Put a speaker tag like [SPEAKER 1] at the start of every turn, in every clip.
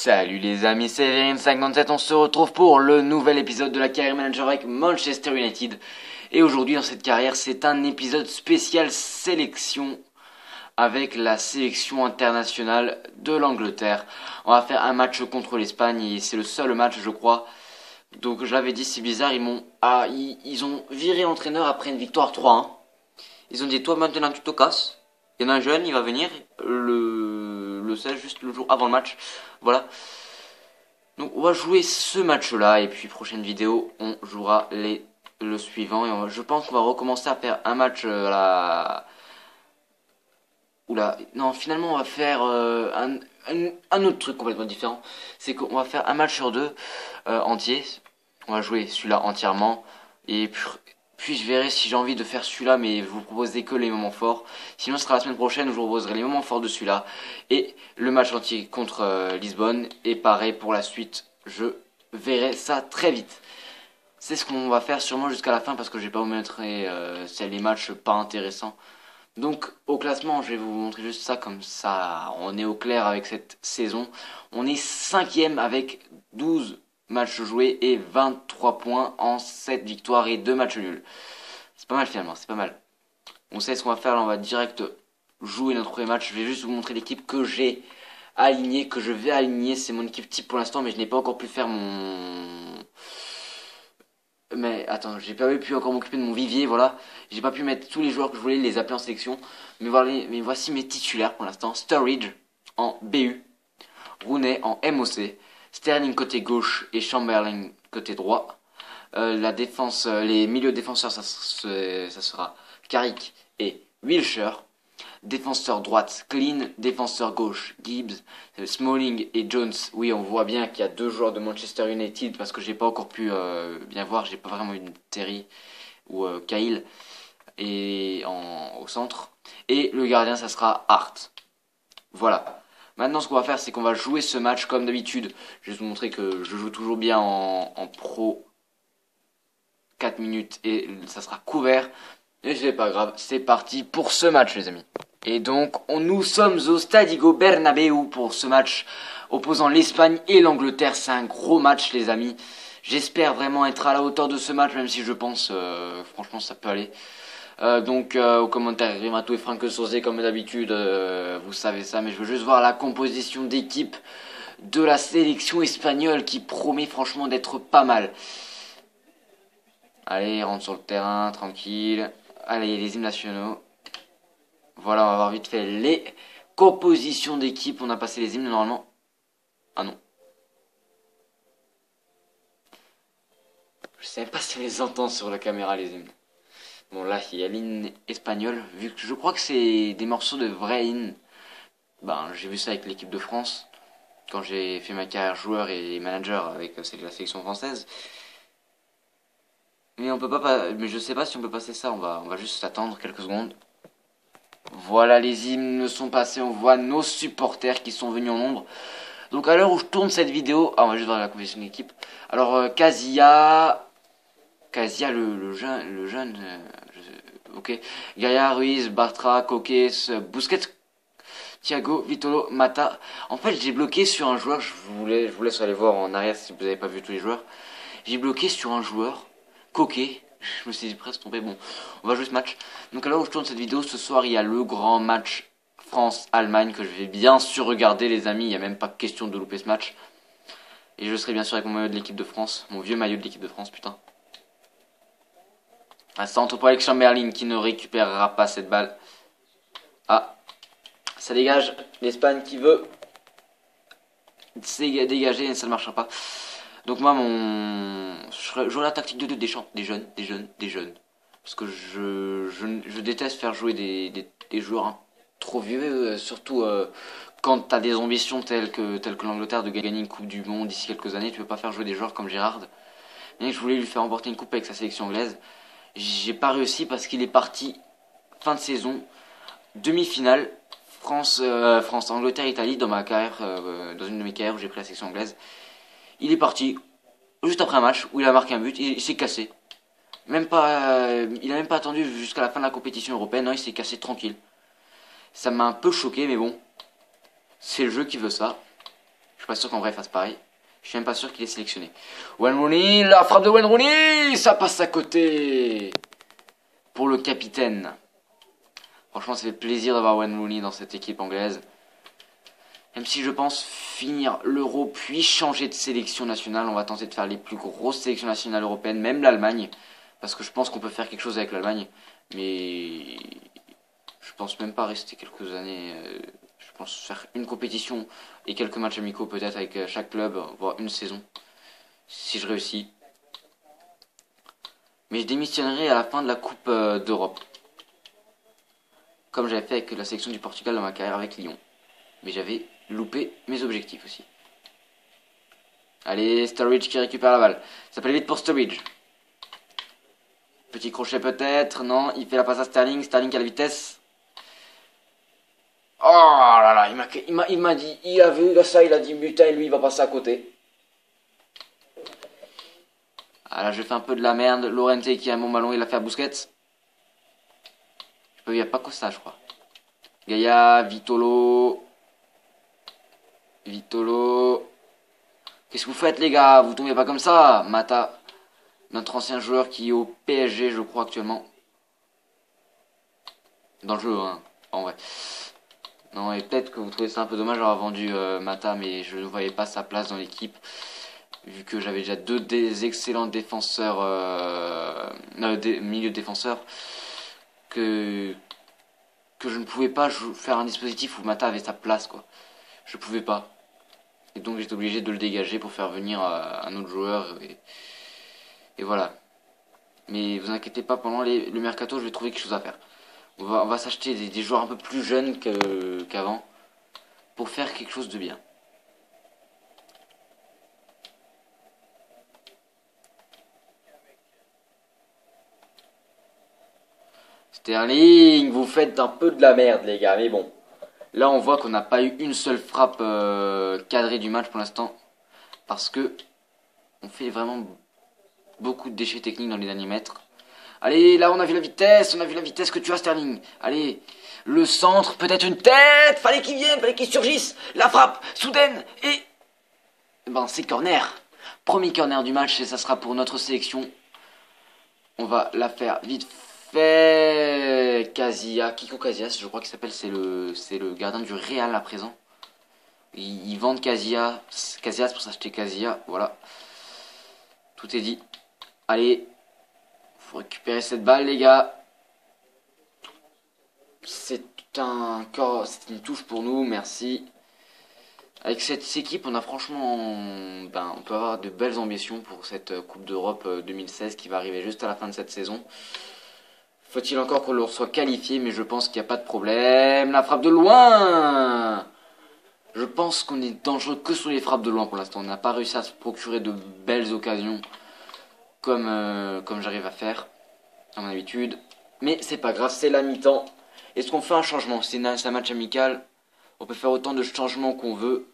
[SPEAKER 1] Salut les amis, c'est Verin57, on se retrouve pour le nouvel épisode de la carrière manager avec Manchester United. Et aujourd'hui dans cette carrière, c'est un épisode spécial sélection avec la sélection internationale de l'Angleterre. On va faire un match contre l'Espagne et c'est le seul match je crois. Donc je l'avais dit, c'est bizarre, ils ont viré l'entraîneur après une victoire 3-1. Ils ont dit toi maintenant tu te casses. Il y en a un jeune, il va venir le 16, juste le jour avant le match. Voilà. Donc on va jouer ce match-là et puis prochaine vidéo, on jouera le suivant. Et je pense qu'on va recommencer à faire un match Oula, non, finalement on va faire un autre truc complètement différent. C'est qu'on va faire un match sur deux entier. On va jouer celui-là entièrement. Et puis je verrai si j'ai envie de faire celui-là, mais vous proposez que les moments forts. Sinon ce sera la semaine prochaine où je vous proposerai les moments forts de celui-là. Et le match entier contre Lisbonne. Et pareil pour la suite, je verrai ça très vite. C'est ce qu'on va faire sûrement jusqu'à la fin parce que je vais pas vous mettre c'est les matchs pas intéressants. Donc au classement, je vais vous montrer juste ça, comme ça on est au clair avec cette saison. On est 5ème avec 12 matchs joués et 23 points en 7 victoires et 2 matchs nuls. C'est pas mal finalement, c'est pas mal. On sait ce qu'on va faire, là on va direct jouer notre premier match. Je vais juste vous montrer l'équipe que j'ai alignée, que je vais aligner. C'est mon équipe type pour l'instant, mais je n'ai pas encore pu faire mon... Mais attends, j'ai pas pu encore m'occuper de mon vivier, voilà. J'ai pas pu mettre tous les joueurs que je voulais les appeler en sélection. Mais voilà, mais voici mes titulaires pour l'instant. Sturridge en BU, Rooney en MOC, Sterling côté gauche et Chamberlain côté droit. La défense, les milieux défenseurs, ça sera Carrick et Wilshere. Défenseur droite, Clean. Défenseur gauche, Gibbs, Smalling et Jones. Oui, on voit bien qu'il y a deux joueurs de Manchester United parce que j'ai pas encore pu bien voir. J'ai pas vraiment une Terry ou Kyle au centre. Et le gardien, ça sera Hart. Voilà. Maintenant, ce qu'on va faire, c'est qu'on va jouer ce match comme d'habitude. Je vais vous montrer que je joue toujours bien en pro 4 minutes et ça sera couvert. Et c'est pas grave, c'est parti pour ce match les amis. Et donc nous sommes au Stadio Bernabéu pour ce match opposant l'Espagne et l'Angleterre. C'est un gros match les amis. J'espère vraiment être à la hauteur de ce match, même si je pense franchement ça peut aller. Au commentaire Rimato et Franck Sauzé comme d'habitude, vous savez ça, mais je veux juste voir la composition d'équipe de la sélection espagnole qui promet franchement d'être pas mal. Allez, rentre sur le terrain, tranquille. Allez, les hymnes nationaux. Voilà, on va voir vite fait les compositions d'équipe. On a passé les hymnes normalement. Ah non. Je sais même pas si on les entend sur la caméra, les hymnes. Bon, là, il y a l'hymne espagnol. Vu que je crois que c'est des morceaux de vrais hymnes. Ben, j'ai vu ça avec l'équipe de France. Quand j'ai fait ma carrière joueur et manager avec la sélection française. Mais on peut pas, mais je sais pas si on peut passer ça. On va juste attendre quelques secondes. Voilà, les hymnes sont passés. On voit nos supporters qui sont venus en nombre. Donc à l'heure où je tourne cette vidéo, on va juste voir la composition d'équipe. Alors Casilla, le jeune, ok. Gaia, Ruiz, Bartra, Coquet, Busquets, Thiago, Vitolo, Mata. En fait, j'ai bloqué sur un joueur. Je vous laisse aller voir en arrière si vous n'avez pas vu tous les joueurs. J'ai bloqué sur un joueur. Coquet, je me suis presque trompé. Bon, on va jouer ce match. Donc à l'heure où je tourne cette vidéo, ce soir il y a le grand match France-Allemagne que je vais bien sûr regarder les amis. Il n'y a même pas question de louper ce match. Et je serai bien sûr avec mon maillot de l'équipe de France. Mon vieux maillot de l'équipe de France, putain. Un centre pour Alex Chamberlain qui ne récupérera pas cette balle. Ah, ça dégage. L'Espagne qui veut dégager, ça ne marchera pas. Donc moi, j'aurai la tactique de 2 des jeunes. Parce que je déteste faire jouer des joueurs hein, trop vieux, surtout quand t'as des ambitions telles que l'Angleterre de gagner une coupe du monde d'ici quelques années. Tu peux pas faire jouer des joueurs comme Gérard. Bien que je voulais lui faire remporter une coupe avec sa sélection anglaise. J'ai pas réussi parce qu'il est parti fin de saison, demi-finale, Angleterre-Italie dans ma carrière, dans une de mes carrières où j'ai pris la sélection anglaise. Il est parti juste après un match où il a marqué un but, il s'est cassé. Même pas, il a même pas attendu jusqu'à la fin de la compétition européenne, non, il s'est cassé tranquille. Ça m'a un peu choqué, mais bon, c'est le jeu qui veut ça. suis pas sûr qu'en vrai il fasse pareil. Je suis même pas sûr qu'il est sélectionné. Wayne Rooney, la frappe de Wayne Rooney, ça passe à côté pour le capitaine. Franchement, ça fait plaisir d'avoir Wayne Rooney dans cette équipe anglaise. Même si je pense finir l'Euro puis changer de sélection nationale, on va tenter de faire les plus grosses sélections nationales européennes, même l'Allemagne, parce que je pense qu'on peut faire quelque chose avec l'Allemagne. Mais je pense même pas rester quelques années. Je pense faire une compétition et quelques matchs amicaux peut-être avec chaque club, voire une saison, si je réussis. Mais je démissionnerai à la fin de la Coupe d'Europe, comme j'avais fait avec la sélection du Portugal dans ma carrière avec Lyon. Mais j'avais loupé mes objectifs aussi. Allez, Sturridge qui récupère la balle. Ça peut aller vite pour Sturridge. Petit crochet peut-être, non, il fait la passe à Sterling, Sterling qui a la vitesse. Oh là là, il m'a dit, il a vu ça, il a dit putain, lui il va passer à côté. Ah là, je fais un peu de la merde. Llorente qui a mon ballon, il a fait à Busquets. Il n'y a pas Costa, je crois. Gaïa, Vitolo. Vitolo. Qu'est-ce que vous faites, les gars? Vous tombez pas comme ça. Mata, notre ancien joueur qui est au PSG, je crois, actuellement. Dans le jeu, hein. En vrai. Non, et peut-être que vous trouvez ça un peu dommage d'avoir vendu Mata, mais je ne voyais pas sa place dans l'équipe. Vu que j'avais déjà deux des excellents défenseurs, milieux défenseurs, que je ne pouvais pas faire un dispositif où Mata avait sa place, quoi. Je pouvais pas. Et donc j'étais obligé de le dégager pour faire venir un autre joueur. Et voilà. Mais vous inquiétez pas, pendant le mercato, je vais trouver quelque chose à faire. On va s'acheter des joueurs un peu plus jeunes qu'avant pour faire quelque chose de bien. Sterling, vous faites un peu de la merde, les gars, mais bon. Là, on voit qu'on n'a pas eu une seule frappe cadrée du match pour l'instant. Parce que on fait vraiment beaucoup de déchets techniques dans les derniers mètres. Allez, là, on a vu la vitesse que tu as, Sterling. Allez, le centre, peut-être une tête. Fallait qu'il vienne, fallait qu'il surgisse. La frappe, soudaine, et... Ben, c'est corner. Premier corner du match, et ça sera pour notre sélection. On va la faire vite fait. Casillas, Kiko Casillas, je crois qu'il s'appelle, c'est le gardien du Real à présent. Ils vendent Casillas pour s'acheter Casillas, voilà. Tout est dit. Allez, faut récupérer cette balle, les gars. C'est une touche pour nous, merci. Avec cette équipe, on a franchement, on peut avoir de belles ambitions pour cette Coupe d'Europe 2016 qui va arriver juste à la fin de cette saison. Faut-il encore qu'on soit qualifié, mais je pense qu'il n'y a pas de problème. La frappe de loin! Je pense qu'on est dangereux que sur les frappes de loin pour l'instant. On n'a pas réussi à se procurer de belles occasions comme j'arrive à faire, à mon habitude. Mais c'est pas grave, c'est la mi-temps. Est-ce qu'on fait un changement? C'est un match amical. On peut faire autant de changements qu'on veut.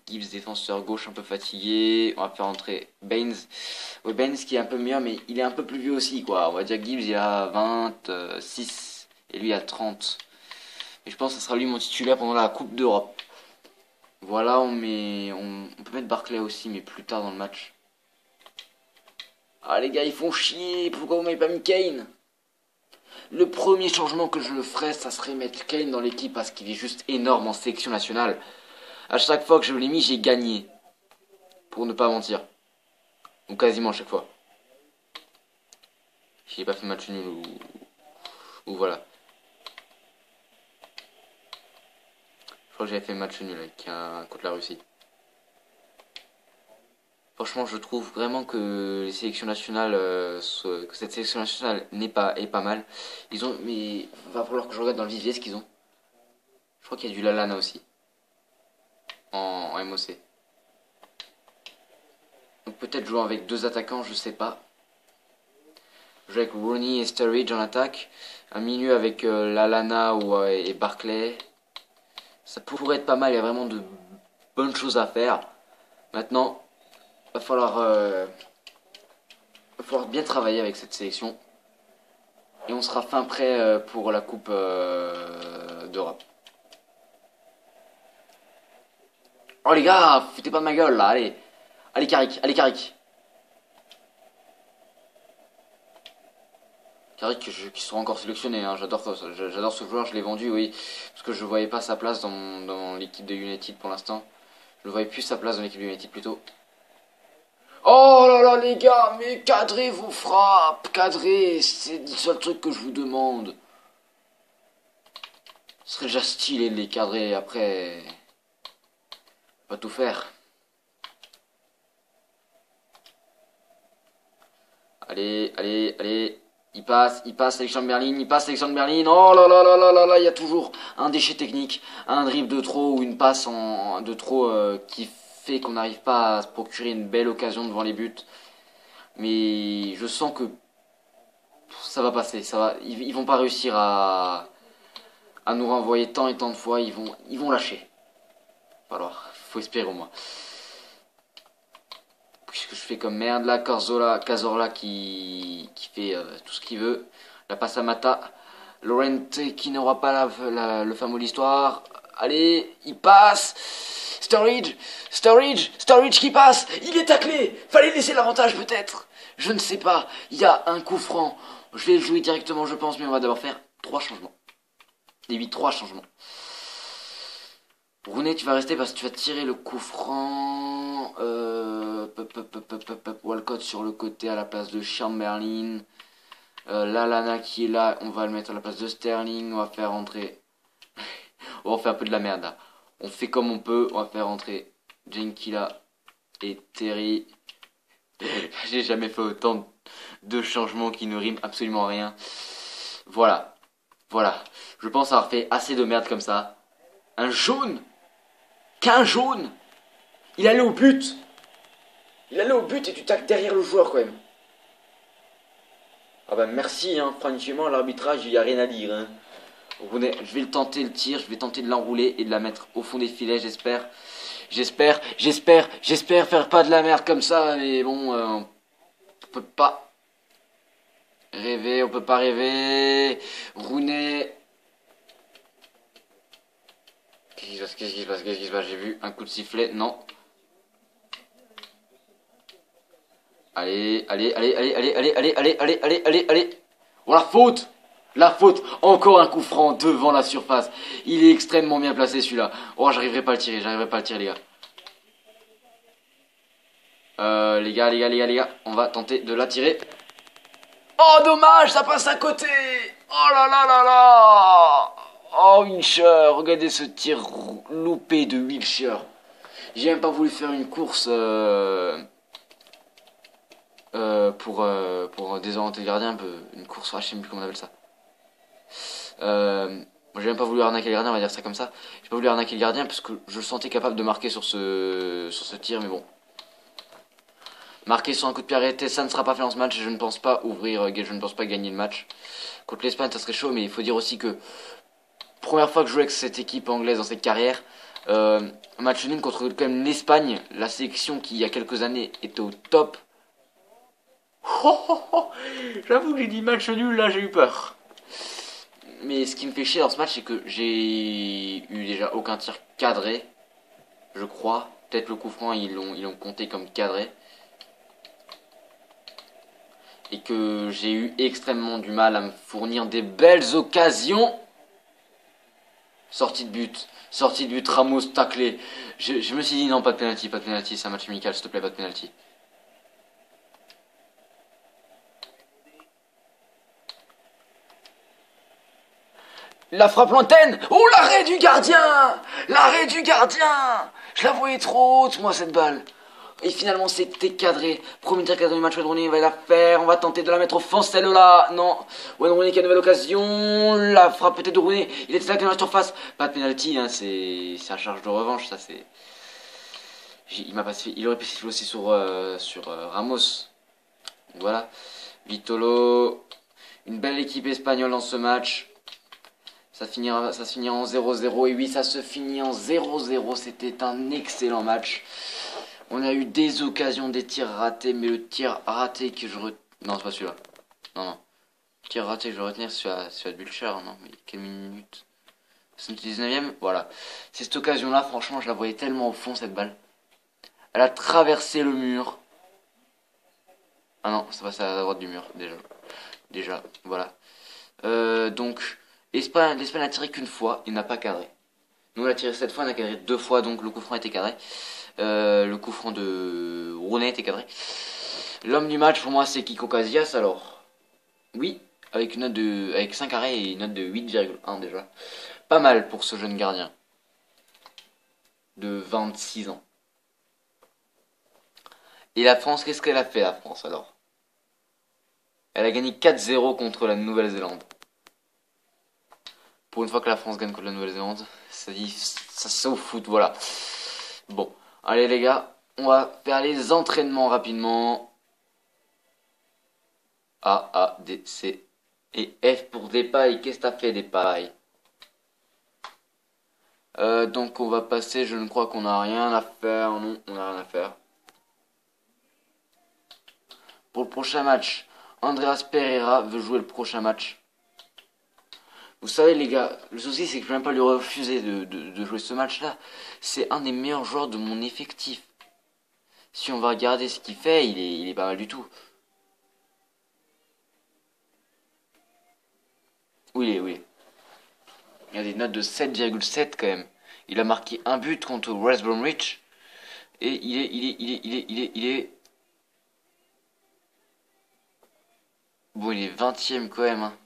[SPEAKER 1] Gibbs, défenseur gauche un peu fatigué. On va faire entrer Baines. Ouais, Baines qui est un peu meilleur, mais il est un peu plus vieux aussi, quoi. On va dire Gibbs, il a 26 et lui a 30. Et je pense que ce sera lui mon titulaire pendant la Coupe d'Europe. Voilà, on peut mettre Barclay aussi, mais plus tard dans le match. Ah les gars, ils font chier. Pourquoi vous m'avez pas mis Kane? Le premier changement que je le ferais, ça serait mettre Kane dans l'équipe parce qu'il est juste énorme en sélection nationale. À chaque fois que je l'ai mis, j'ai gagné. Pour ne pas mentir. Ou quasiment à chaque fois. J'ai pas fait match nul ou voilà. Je crois que j'avais fait match nul contre la Russie. Franchement, je trouve vraiment que les sélections nationales, que cette sélection nationale est pas mal. Mais va falloir que je regarde dans le vivier ce qu'ils ont. Je crois qu'il y a du Lallana aussi en MOC. Donc peut-être jouer avec deux attaquants, je sais pas. Jouer avec Rooney et Sturridge en attaque. Un milieu avec Lallana et Barclay. Ça pourrait être pas mal, il y a vraiment de bonnes choses à faire. Maintenant, va falloir bien travailler avec cette sélection. Et on sera fin prêt pour la Coupe d'Europe. Oh les gars, foutez pas de ma gueule là, allez. Allez Carrick, allez Carrick. Carrick qui sera encore sélectionné, hein. J'adore ce joueur, je l'ai vendu, oui. Parce que je voyais pas sa place dans l'équipe de United pour l'instant. Je voyais plus sa place dans l'équipe de United plutôt. Oh là là les gars, mais cadrez vos frappes, cadrez, c'est le seul truc que je vous demande. Ce serait déjà stylé de les cadrer, après... Pas tout faire. Allez, allez, allez. Il passe Alexandre Berlin, il passe Alexandre Berlin. Oh là là là là là là, il y a toujours un déchet technique, un dribble de trop ou une passe de trop qui fait qu'on n'arrive pas à se procurer une belle occasion devant les buts. Mais je sens que ça va passer, ils vont pas réussir à nous renvoyer tant et tant de fois, ils vont lâcher. Faut espérer au moins. Qu'est-ce que je fais comme merde là, Cazorla qui fait tout ce qu'il veut. La passe à Mata. Lorente qui n'aura pas le fameux l'histoire. Allez, il passe. Sturridge qui passe. Il est taclé. Fallait laisser l'avantage peut-être. Je ne sais pas. Il y a un coup franc. Je vais le jouer directement je pense, mais on va d'abord faire 3 changements. Des 3 changements. Rooney, tu vas rester parce que tu vas tirer le coup franc. Walcott sur le côté à la place de Chamberlain. Lallana qui est là, on va le mettre à la place de Sterling. On va faire rentrer. On fait un peu de la merde là. On fait comme on peut. On va faire rentrer Jenkila et Terry. J'ai jamais fait autant de changements qui ne riment absolument rien. Voilà. Voilà. Je pense avoir fait assez de merde comme ça. Un jaune. Qu'un jaune. Il allait au but. Il allait au but et tu tacles derrière le joueur quand même. Ah bah merci, hein. Franchement, l'arbitrage, il n'y a rien à dire. Hein. Je vais le tenter le tir, je vais tenter de l'enrouler et de la mettre au fond des filets, j'espère. J'espère faire pas de la merde comme ça, mais bon, on peut pas rêver, on peut pas rêver. Rooney. Qu'est-ce qui se passe? J'ai vu un coup de sifflet, non. Allez. Oh la faute! La faute! Encore un coup franc devant la surface. Il est extrêmement bien placé celui-là. Oh, j'arriverai pas à le tirer, les gars. Les gars, on va tenter de la tirer. Oh, dommage, ça passe à côté! Oh là là là là! Oh, Wilshere, regardez ce tir loupé de Wilshere. J'ai même pas voulu faire une course pour désorienter le gardien, une course, je sais même plus comment on appelle ça. J'ai même pas voulu arnaquer le gardien, on va dire ça comme ça. J'ai pas voulu arnaquer le gardien parce que je le sentais capable de marquer sur ce tir, mais bon. Marquer sur un coup de pied arrêté, ça ne sera pas fait dans ce match et je ne pense pas je ne pense pas gagner le match. Contre l'Espagne, ça serait chaud, mais il faut dire aussi que première fois que je joue avec cette équipe anglaise dans cette carrière, match nul contre quand même l'Espagne, la sélection qui il y a quelques années était au top. J'avoue que j'ai dit match nul, là j'ai eu peur. Mais ce qui me fait chier dans ce match, c'est que j'ai eu déjà aucun tir cadré, je crois. Peut-être le coup franc, ils l'ont compté comme cadré. Et que j'ai eu extrêmement du mal à me fournir des belles occasions. Sortie de but, Ramos taclé. Je me suis dit non, pas de penalty, c'est un match amical, s'il te plaît, pas de penalty. La frappe lointaine. Oh, l'arrêt du gardien. Je la voyais trop haute, moi, cette balle. Et finalement, c'était cadré. Premier tir cadré du match, Wayne Rooney va la faire. On va tenter de la mettre au fond, celle-là. Non. Wayne Rooney qui a une nouvelle occasion. La frappe peut-être de Rooney. Il était taclé dans la surface. Pas de penalty, hein. C'est un charge de revanche, ça, c'est. Il m'a pas fait. Il aurait pu siffler aussi sur Ramos. Donc, voilà. Vitolo. Une belle équipe espagnole dans ce match. Ça se finira en 0-0. Et oui, ça se finit en 0-0. C'était un excellent match. On a eu des occasions, des tirs ratés. Mais le tir raté que je non, c'est pas celui-là. Non. Le tir raté que je vais retenir, c'est celui de Wilshere. Non, mais quelle minute. C'est notre 19ème. Voilà. C'est cette occasion-là, franchement, je la voyais tellement au fond, cette balle. Elle a traversé le mur. Ah non, ça passe à la droite du mur, déjà. Déjà, voilà. Donc, l'Espagne a tiré qu'une fois, il n'a pas cadré. Nous, on a tiré 7 fois, on a cadré 2 fois, donc le coup franc était cadré. Le coup franc de Rooney était cadré. L'homme du match, pour moi, c'est Kiko Casillas, alors. Oui, avec 5 arrêts et une note de 8,1 déjà. Pas mal pour ce jeune gardien. De 26 ans. Et la France, qu'est-ce qu'elle a fait, la France, alors? Elle a gagné 4-0 contre la Nouvelle-Zélande. Pour une fois que la France gagne contre la Nouvelle-Zélande, ça c'est au foot, voilà. Bon, allez les gars, on va faire les entraînements rapidement. A, A, D, C et F pour Depay. Qu'est-ce que t'as fait, Depay? Donc on va passer, je ne crois qu'on n'a rien à faire. Non, on n'a rien à faire. Pour le prochain match, Andreas Pereira veut jouer le prochain match. Vous savez les gars, le souci c'est que je ne vais même pas lui refuser de jouer ce match-là. C'est un des meilleurs joueurs de mon effectif. Si on va regarder ce qu'il fait, il est pas mal du tout. Oui, oui. Il y a des notes de 7,7 quand même. Il a marqué un but contre West Bromwich. Et il est... Bon, il est 20ème quand même. Hein.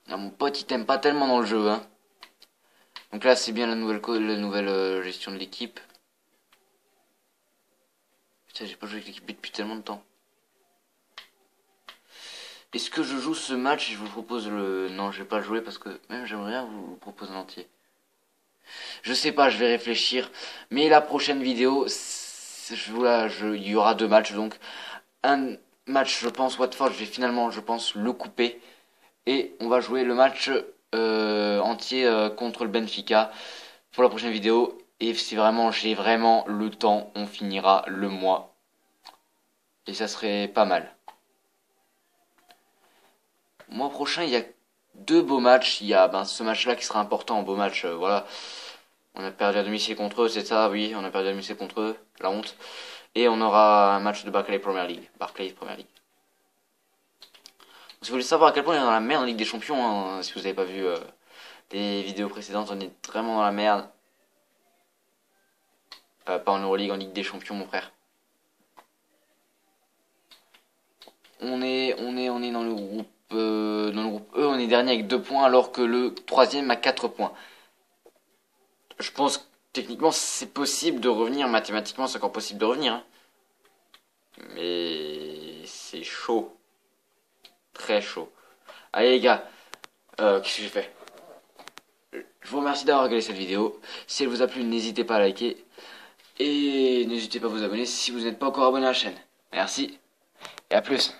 [SPEAKER 1] Ah, mon pote, il t'aime pas tellement dans le jeu. Hein. Donc là, c'est bien la nouvelle gestion de l'équipe. Putain, j'ai pas joué avec l'équipe depuis tellement de temps. Est-ce que je joue ce match et je vous propose le... Non, je vais pas le jouer parce que même j'aimerais bien vous le proposer en entier. Je sais pas, je vais réfléchir. Mais la prochaine vidéo, il y aura 2 matchs. Donc, un match, je pense, Watford, je vais finalement, je pense, le couper. Et on va jouer le match entier contre le Benfica pour la prochaine vidéo. Et si vraiment j'ai vraiment le temps, on finira le mois. Et ça serait pas mal. Le mois prochain, il y a 2 beaux matchs. Il y a ce match-là qui sera important, un beau match. Voilà. On a perdu à domicile contre eux, c'est ça, oui. On a perdu à domicile contre eux, la honte. Et on aura un match de Barclays Premier League. Si vous voulez savoir à quel point on est dans la merde en Ligue des Champions, hein, si vous n'avez pas vu les vidéos précédentes, on est vraiment dans la merde. Pas en Euroleague, en Ligue des Champions, mon frère. On est dans le groupe E, on est dernier avec 2 points, alors que le 3ème a 4 points. Je pense que techniquement c'est possible de revenir, mathématiquement c'est encore possible de revenir. Hein. Mais c'est chaud. Très chaud. Allez les gars, qu'est-ce que j'ai fait? Je vous remercie d'avoir regardé cette vidéo. Si elle vous a plu, n'hésitez pas à liker. Et n'hésitez pas à vous abonner si vous n'êtes pas encore abonné à la chaîne. Merci et à plus.